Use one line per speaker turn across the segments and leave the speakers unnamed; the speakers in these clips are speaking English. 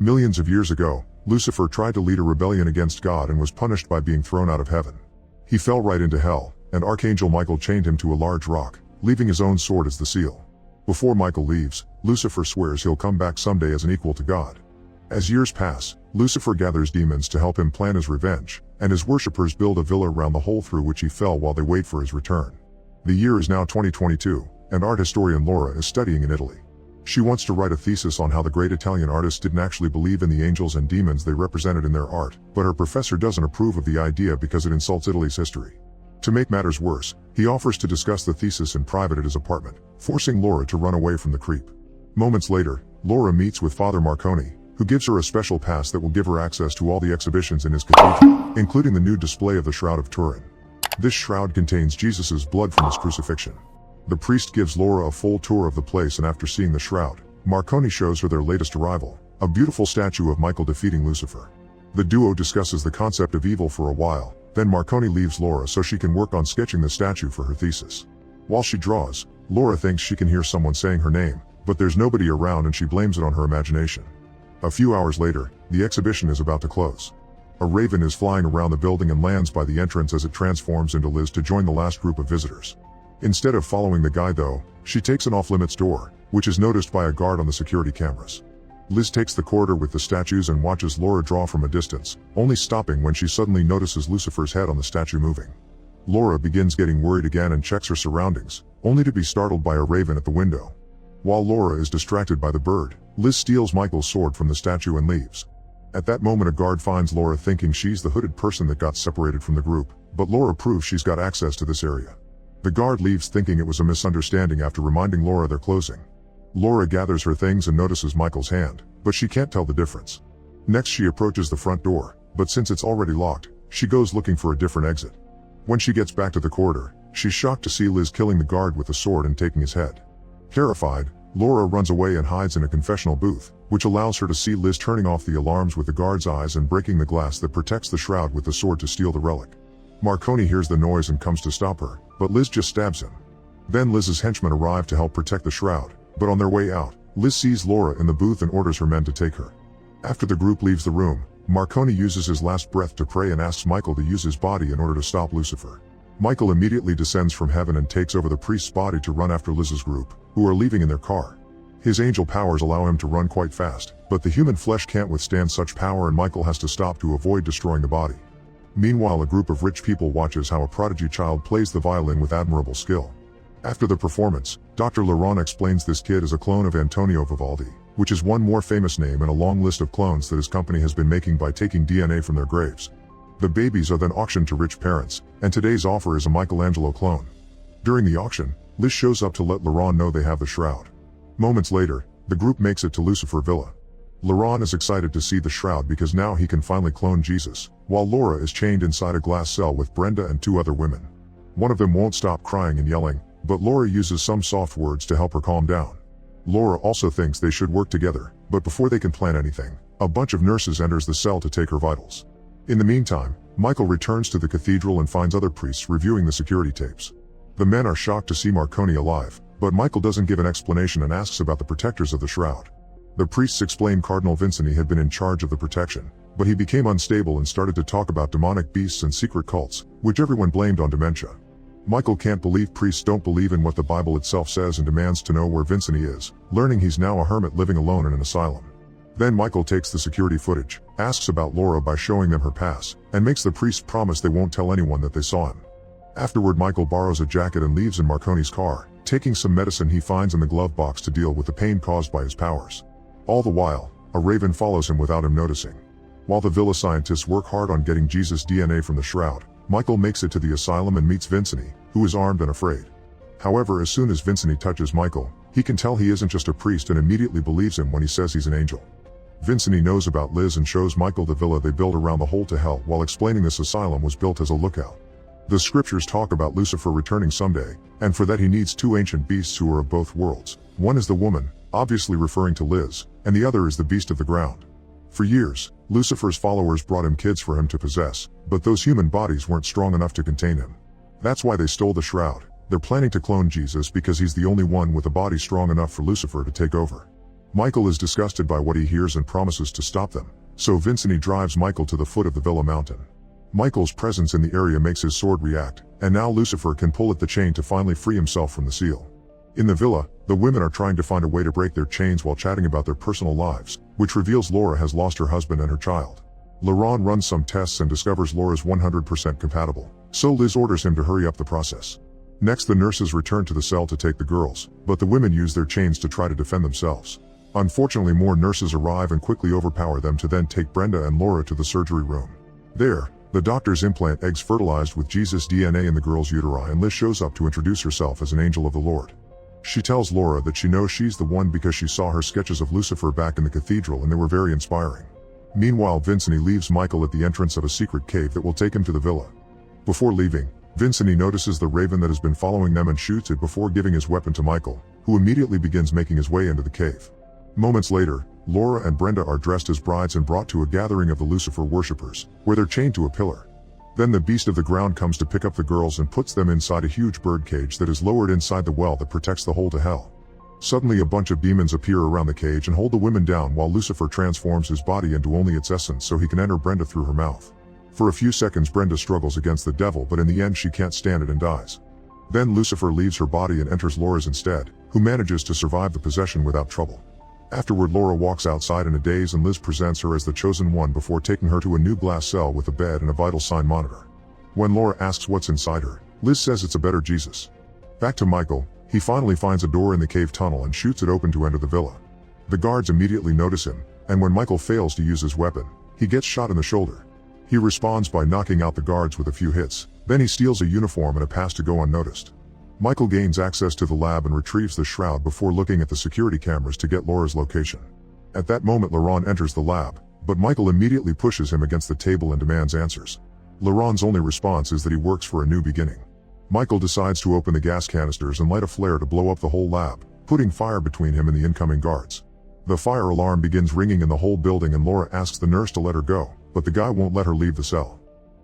Millions of years ago, Lucifer tried to lead a rebellion against God and was punished by being thrown out of heaven. He fell right into hell, and Archangel Michael chained him to a large rock, leaving his own sword as the seal. Before Michael leaves, Lucifer swears he'll come back someday as an equal to God. As years pass, Lucifer gathers demons to help him plan his revenge, and his worshippers build a villa around the hole through which he fell while they wait for his return. The year is now 2022, and art historian Laura is studying in Italy. She wants to write a thesis on how the great Italian artists didn't actually believe in the angels and demons they represented in their art, but her professor doesn't approve of the idea because it insults Italy's history. To make matters worse, he offers to discuss the thesis in private at his apartment, forcing Laura to run away from the creep. Moments later, Laura meets with Father Marconi, who gives her a special pass that will give her access to all the exhibitions in his cathedral, including the new display of the Shroud of Turin. This shroud contains Jesus' blood from his crucifixion. The priest gives Laura a full tour of the place, and after seeing the shroud, Marconi shows her their latest arrival, a beautiful statue of Michael defeating Lucifer. The duo discusses the concept of evil for a while, then Marconi leaves Laura so she can work on sketching the statue for her thesis. While she draws, Laura thinks she can hear someone saying her name, but there's nobody around and she blames it on her imagination. A few hours later, the exhibition is about to close. A raven is flying around the building and lands by the entrance as it transforms into Liz to join the last group of visitors. Instead of following the guy though, she takes an off-limits door, which is noticed by a guard on the security cameras. Liz takes the corridor with the statues and watches Laura draw from a distance, only stopping when she suddenly notices Lucifer's head on the statue moving. Laura begins getting worried again and checks her surroundings, only to be startled by a raven at the window. While Laura is distracted by the bird, Liz steals Michael's sword from the statue and leaves. At that moment a guard finds Laura thinking she's the hooded person that got separated from the group, but Laura proves she's got access to this area. The guard leaves thinking it was a misunderstanding after reminding Laura they're closing. Laura gathers her things and notices Michael's hand, but she can't tell the difference. Next she approaches the front door, but since it's already locked, she goes looking for a different exit. When she gets back to the corridor, she's shocked to see Liz killing the guard with the sword and taking his head. Terrified, Laura runs away and hides in a confessional booth, which allows her to see Liz turning off the alarms with the guard's eyes and breaking the glass that protects the shroud with the sword to steal the relic. Marconi hears the noise and comes to stop her, but Liz just stabs him. Then Liz's henchmen arrive to help protect the shroud, but on their way out, Liz sees Laura in the booth and orders her men to take her. After the group leaves the room, Marconi uses his last breath to pray and asks Michael to use his body in order to stop Lucifer. Michael immediately descends from heaven and takes over the priest's body to run after Liz's group, who are leaving in their car. His angel powers allow him to run quite fast, but the human flesh can't withstand such power and Michael has to stop to avoid destroying the body. Meanwhile, a group of rich people watches how a prodigy child plays the violin with admirable skill. After the performance, Dr. Laurent explains this kid is a clone of Antonio Vivaldi, which is one more famous name in a long list of clones that his company has been making by taking DNA from their graves. The babies are then auctioned to rich parents, and today's offer is a Michelangelo clone. During the auction, Liz shows up to let Laurent know they have the shroud. Moments later, the group makes it to Lucifer Villa. Laurent is excited to see the shroud because now he can finally clone Jesus, while Laura is chained inside a glass cell with Brenda and two other women. One of them won't stop crying and yelling, but Laura uses some soft words to help her calm down. Laura also thinks they should work together, but before they can plan anything, a bunch of nurses enters the cell to take her vitals. In the meantime, Michael returns to the cathedral and finds other priests reviewing the security tapes. The men are shocked to see Marconi alive, but Michael doesn't give an explanation and asks about the protectors of the shroud. The priests explain Cardinal Vincini had been in charge of the protection, but he became unstable and started to talk about demonic beasts and secret cults, which everyone blamed on dementia. Michael can't believe priests don't believe in what the Bible itself says and demands to know where Vincini is, learning he's now a hermit living alone in an asylum. Then Michael takes the security footage, asks about Laura by showing them her pass, and makes the priests promise they won't tell anyone that they saw him. Afterward, Michael borrows a jacket and leaves in Marconi's car, taking some medicine he finds in the glove box to deal with the pain caused by his powers. All the while, a raven follows him without him noticing. While the villa scientists work hard on getting Jesus' DNA from the shroud, Michael makes it to the asylum and meets Vincini, who is armed and afraid. However, as soon as Vincini touches Michael, he can tell he isn't just a priest and immediately believes him when he says he's an angel. Vincini knows about Liz and shows Michael the villa they built around the hole to hell while explaining this asylum was built as a lookout. The scriptures talk about Lucifer returning someday, and for that he needs two ancient beasts who are of both worlds. One is the woman, obviously referring to Liz, and the other is the beast of the ground. For years, Lucifer's followers brought him kids for him to possess, but those human bodies weren't strong enough to contain him. That's why they stole the shroud. They're planning to clone Jesus because he's the only one with a body strong enough for Lucifer to take over. Michael is disgusted by what he hears and promises to stop them, so Vincent drives Michael to the foot of the villa mountain. Michael's presence in the area makes his sword react, and now Lucifer can pull at the chain to finally free himself from the seal. In the villa, the women are trying to find a way to break their chains while chatting about their personal lives, which reveals Laura has lost her husband and her child. Laurent runs some tests and discovers Laura's 100% compatible, so Liz orders him to hurry up the process. Next, the nurses return to the cell to take the girls, but the women use their chains to try to defend themselves. Unfortunately, more nurses arrive and quickly overpower them to then take Brenda and Laura to the surgery room. There, the doctors implant eggs fertilized with Jesus' DNA in the girl's uteri, and Liz shows up to introduce herself as an angel of the Lord. She tells Laura that she knows she's the one because she saw her sketches of Lucifer back in the cathedral and they were very inspiring. Meanwhile, Vincent leaves Michael at the entrance of a secret cave that will take him to the villa. Before leaving, Vincent notices the raven that has been following them and shoots it before giving his weapon to Michael, who immediately begins making his way into the cave. Moments later, Laura and Brenda are dressed as brides and brought to a gathering of the Lucifer worshippers, where they're chained to a pillar. Then the beast of the ground comes to pick up the girls and puts them inside a huge bird cage that is lowered inside the well that protects the hole to hell. Suddenly, a bunch of demons appear around the cage and hold the women down while Lucifer transforms his body into only its essence so he can enter Brenda through her mouth. For a few seconds, Brenda struggles against the devil, but in the end she can't stand it and dies. Then Lucifer leaves her body and enters Laura's instead, who manages to survive the possession without trouble. Afterward, Laura walks outside in a daze and Liz presents her as the chosen one before taking her to a new glass cell with a bed and a vital sign monitor. When Laura asks what's inside her, Liz says it's a better Jesus. Back to Michael, he finally finds a door in the cave tunnel and shoots it open to enter the villa. The guards immediately notice him, and when Michael fails to use his weapon, he gets shot in the shoulder. He responds by knocking out the guards with a few hits, then he steals a uniform and a pass to go unnoticed. Michael gains access to the lab and retrieves the shroud before looking at the security cameras to get Laura's location. At that moment, Laurent enters the lab, but Michael immediately pushes him against the table and demands answers. Laurent's only response is that he works for a new beginning. Michael decides to open the gas canisters and light a flare to blow up the whole lab, putting fire between him and the incoming guards. The fire alarm begins ringing in the whole building and Laura asks the nurse to let her go, but the guy won't let her leave the cell.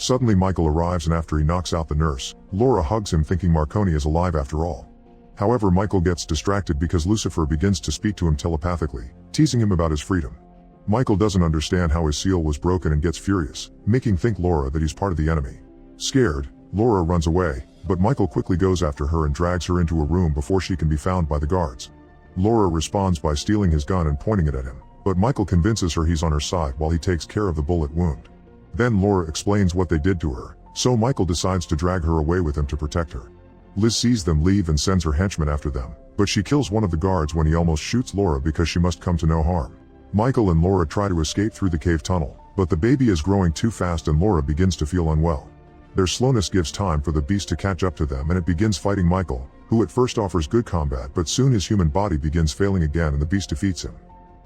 Suddenly, Michael arrives and after he knocks out the nurse, Laura hugs him thinking Marconi is alive after all. However, Michael gets distracted because Lucifer begins to speak to him telepathically, teasing him about his freedom. Michael doesn't understand how his seal was broken and gets furious, making think Laura that he's part of the enemy. Scared, Laura runs away, but Michael quickly goes after her and drags her into a room before she can be found by the guards. Laura responds by stealing his gun and pointing it at him, but Michael convinces her he's on her side while he takes care of the bullet wound. Then Laura explains what they did to her, so Michael decides to drag her away with him to protect her. Liz sees them leave and sends her henchmen after them, but she kills one of the guards when he almost shoots Laura because she must come to no harm. Michael and Laura try to escape through the cave tunnel, but the baby is growing too fast and Laura begins to feel unwell. Their slowness gives time for the beast to catch up to them and it begins fighting Michael, who at first offers good combat but soon his human body begins failing again and the beast defeats him.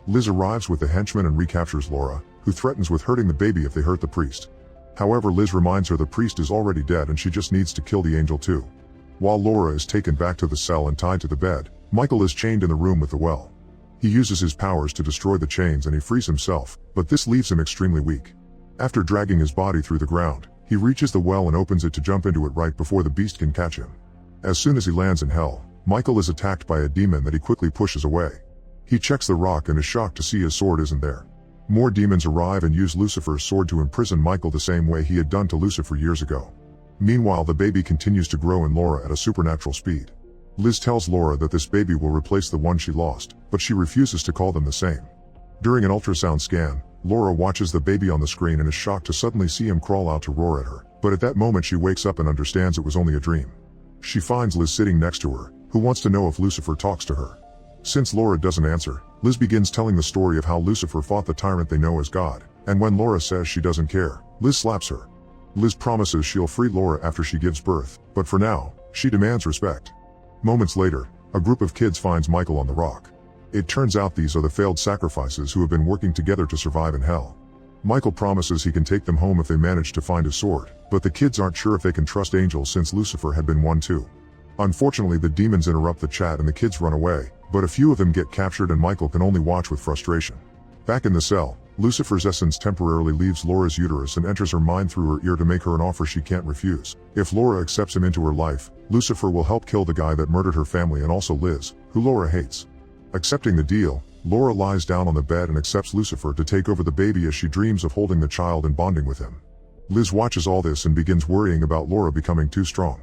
Liz arrives with the henchmen and recaptures Laura, who threatens with hurting the baby if they hurt the priest. However, Liz reminds her the priest is already dead and she just needs to kill the angel too. While Laura is taken back to the cell and tied to the bed, Michael is chained in the room with the well. He uses his powers to destroy the chains and he frees himself, but this leaves him extremely weak. After dragging his body through the ground, he reaches the well and opens it to jump into it right before the beast can catch him. As soon as he lands in hell, Michael is attacked by a demon that he quickly pushes away. He checks the rock and is shocked to see his sword isn't there. More demons arrive and use Lucifer's sword to imprison Michael the same way he had done to Lucifer years ago. Meanwhile, the baby continues to grow in Laura at a supernatural speed. Liz tells Laura that this baby will replace the one she lost, but she refuses to call them the same. During an ultrasound scan, Laura watches the baby on the screen and is shocked to suddenly see him crawl out to roar at her, but at that moment she wakes up and understands it was only a dream. She finds Liz sitting next to her, who wants to know if Lucifer talks to her. Since Laura doesn't answer, Liz begins telling the story of how Lucifer fought the tyrant they know as God, and when Laura says she doesn't care, Liz slaps her. Liz promises she'll free Laura after she gives birth, but for now, she demands respect. Moments later, a group of kids finds Michael on the rock. It turns out these are the failed sacrifices who have been working together to survive in hell. Michael promises he can take them home if they manage to find his sword, but the kids aren't sure if they can trust angels since Lucifer had been one too. Unfortunately, the demons interrupt the chat and the kids run away, but a few of them get captured and Michael can only watch with frustration. Back in the cell, Lucifer's essence temporarily leaves Laura's uterus and enters her mind through her ear to make her an offer she can't refuse. If Laura accepts him into her life, Lucifer will help kill the guy that murdered her family and also Liz, who Laura hates. Accepting the deal, Laura lies down on the bed and accepts Lucifer to take over the baby as she dreams of holding the child and bonding with him. Liz watches all this and begins worrying about Laura becoming too strong.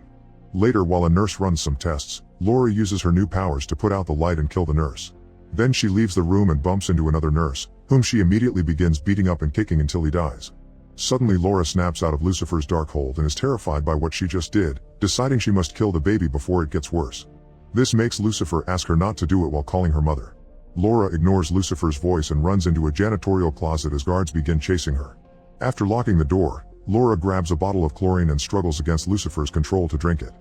Later, while a nurse runs some tests, Laura uses her new powers to put out the light and kill the nurse. Then she leaves the room and bumps into another nurse, whom she immediately begins beating up and kicking until he dies. Suddenly Laura snaps out of Lucifer's dark hold and is terrified by what she just did, deciding she must kill the baby before it gets worse. This makes Lucifer ask her not to do it while calling her mother. Laura ignores Lucifer's voice and runs into a janitorial closet as guards begin chasing her. After locking the door, Laura grabs a bottle of chlorine and struggles against Lucifer's control to drink it.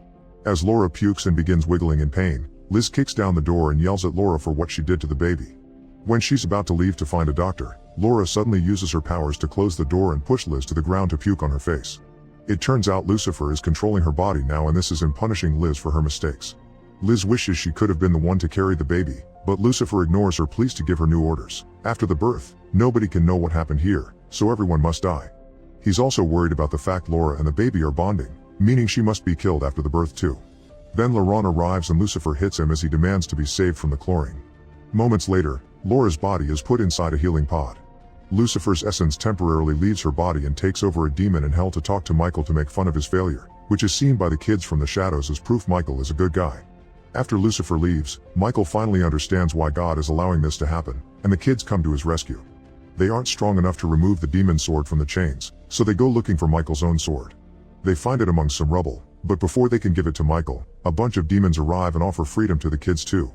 As Laura pukes and begins wiggling in pain, Liz kicks down the door and yells at Laura for what she did to the baby. When she's about to leave to find a doctor, Laura suddenly uses her powers to close the door and push Liz to the ground to puke on her face. It turns out Lucifer is controlling her body now, and this is him punishing Liz for her mistakes. Liz wishes she could have been the one to carry the baby, but Lucifer ignores her pleas to give her new orders. After the birth, nobody can know what happened here, so everyone must die. He's also worried about the fact Laura and the baby are bonding, meaning she must be killed after the birth too. Then Laurent arrives and Lucifer hits him as he demands to be saved from the chlorine. Moments later, Laura's body is put inside a healing pod. Lucifer's essence temporarily leaves her body and takes over a demon in hell to talk to Michael to make fun of his failure, which is seen by the kids from the shadows as proof Michael is a good guy. After Lucifer leaves, Michael finally understands why God is allowing this to happen, and the kids come to his rescue. They aren't strong enough to remove the demon's sword from the chains, so they go looking for Michael's own sword. They find it among some rubble, but before they can give it to Michael, a bunch of demons arrive and offer freedom to the kids too.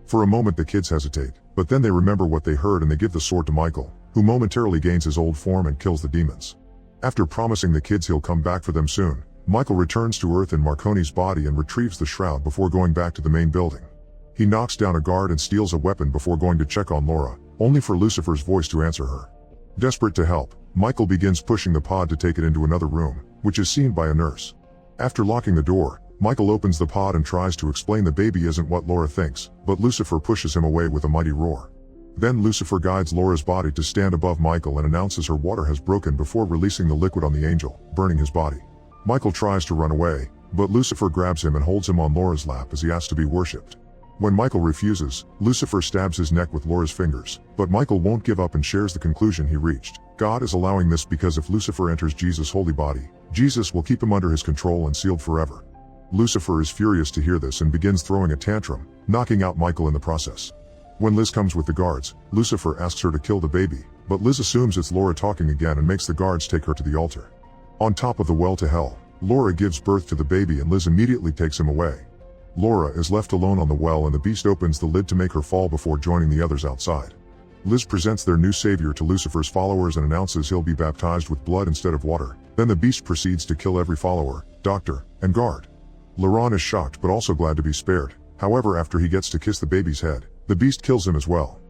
For a moment the kids hesitate, but then they remember what they heard and they give the sword to Michael, who momentarily gains his old form and kills the demons. After promising the kids he'll come back for them soon, Michael returns to Earth in Marconi's body and retrieves the shroud before going back to the main building. He knocks down a guard and steals a weapon before going to check on Laura, only for Lucifer's voice to answer her. Desperate to help, Michael begins pushing the pod to take it into another room, which is seen by a nurse. After locking the door, Michael opens the pod and tries to explain the baby isn't what Laura thinks, but Lucifer pushes him away with a mighty roar. Then Lucifer guides Laura's body to stand above Michael and announces her water has broken before releasing the liquid on the angel, burning his body. Michael tries to run away, but Lucifer grabs him and holds him on Laura's lap as he asks to be worshipped. When Michael refuses, Lucifer stabs his neck with Laura's fingers, but Michael won't give up and shares the conclusion he reached. God is allowing this because if Lucifer enters Jesus' holy body, Jesus will keep him under his control and sealed forever. Lucifer is furious to hear this and begins throwing a tantrum, knocking out Michael in the process. When Liz comes with the guards, Lucifer asks her to kill the baby, but Liz assumes it's Laura talking again and makes the guards take her to the altar. On top of the well to hell, Laura gives birth to the baby and Liz immediately takes him away. Laura is left alone on the well and the beast opens the lid to make her fall before joining the others outside. Liz presents their new savior to Lucifer's followers and announces he'll be baptized with blood instead of water. Then the beast proceeds to kill every follower, doctor, and guard. Laurent is shocked but also glad to be spared. However, after he gets to kiss the baby's head, the beast kills him as well.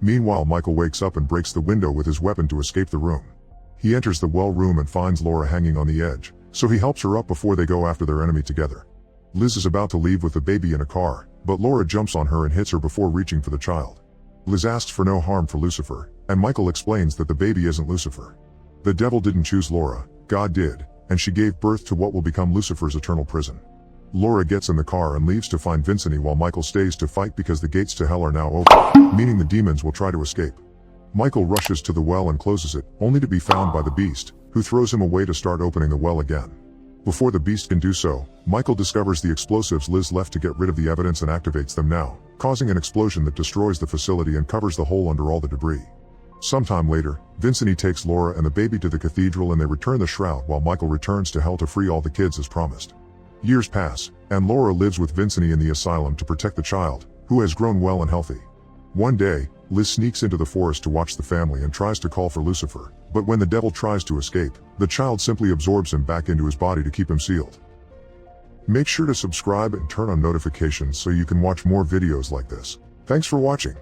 Meanwhile, Michael wakes up and breaks the window with his weapon to escape the room. He enters the well room and finds Laura hanging on the edge, so he helps her up before they go after their enemy together. Liz is about to leave with the baby in a car, but Laura jumps on her and hits her before reaching for the child. Liz asks for no harm for Lucifer, and Michael explains that the baby isn't Lucifer. The devil didn't choose Laura, God did, and she gave birth to what will become Lucifer's eternal prison. Laura gets in the car and leaves to find Vincent while Michael stays to fight because the gates to hell are now open, meaning the demons will try to escape. Michael rushes to the well and closes it, only to be found by the beast, who throws him away to start opening the well again. Before the beast can do so, Michael discovers the explosives Liz left to get rid of the evidence and activates them now, causing an explosion that destroys the facility and covers the hole under all the debris. Sometime later, Vincent takes Laura and the baby to the cathedral and they return the shroud while Michael returns to hell to free all the kids as promised. Years pass, and Laura lives with Vincent in the asylum to protect the child, who has grown well and healthy. One day, Liz sneaks into the forest to watch the family and tries to call for Lucifer, but when the devil tries to escape, the child simply absorbs him back into his body to keep him sealed. Make sure to subscribe and turn on notifications so you can watch more videos like this. Thanks for watching.